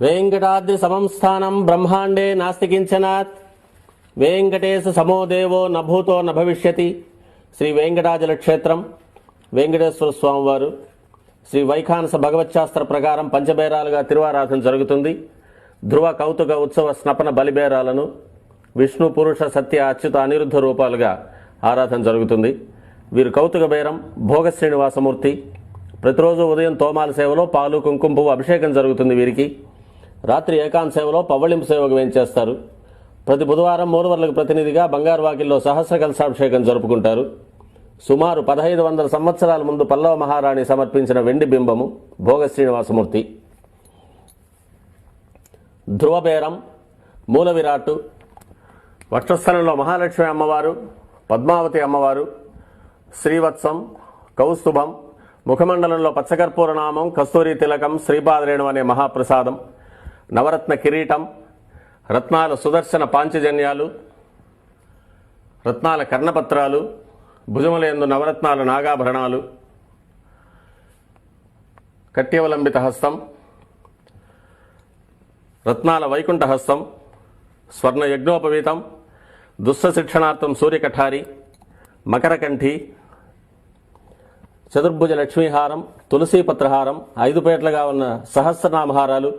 वेंकटाद्रि समं स्थानं ब्रह्मांडे नास्ति किंचनात् वेंकटेश समो देवो न भूतो न भविष्यति। श्री वेंकटाचल क्षेत्रम वेंकटेश्वर स्वामी वारु श्री వైఖానస భగవచ్శాస్త్ర ప్రకారం పంచబేరాలుగా తిరువారాధన జరుగుతుంది. ధ్రువ కౌతుక ఉత్సవ స్నపన బలిబేరాలను విష్ణు పురుష సత్య అచ్యుత అనిరుద్ధ రూపాలుగా ఆరాధన జరుగుతుంది. వీరు కౌతుక బేరం భోగ శ్రీనివాసమూర్తి. ప్రతిరోజు ఉదయం తోమాల సేవలో పాలు కుంకుమ పువ్వు అభిషేకం జరుగుతుంది. వీరికి రాత్రి ఏకాంత సేవలో పవ్వళింపు సేవకు వేయించేస్తారు. ప్రతి బుధవారం మూలవర్లకు ప్రతినిధిగా బంగారు వాకిల్లో సహస్ర కలశాభిషేకం జరుపుకుంటారు. సుమారు 1500 సంవత్సరాల ముందు పల్లవ మహారాణి సమర్పించిన వెండి బింబము భోగ శ్రీనివాసమూర్తి. ధ్రువబేరం మూల విరాట్టు వక్షస్థలంలో మహాలక్ష్మి అమ్మవారు, పద్మావతి అమ్మవారు, శ్రీవత్సం, కౌస్తుభం, ముఖమండలంలో పచ్చకర్పూర నామం, కస్తూరి తిలకం, శ్రీపాదరేణు అనే మహాప్రసాదం, నవరత్న కిరీటం, రత్నాల సుదర్శన పాంచజన్యాలు, రత్నాల కర్ణపత్రాలు, భుజములందు నవరత్నాల నాగాభరణాలు, కట్యవలంబిత హస్తం, రత్నాల వైకుంఠ హస్తం, స్వర్ణ యజ్ఞోపవీతం, దుస్స శిక్షణార్థం సూర్యకఠారి, మకరకంఠి, చతుర్భుజ లక్ష్మీహారం, తులసీపత్రహారం, 5 పేట్లుగా ఉన్న సహస్రనామహారాలు,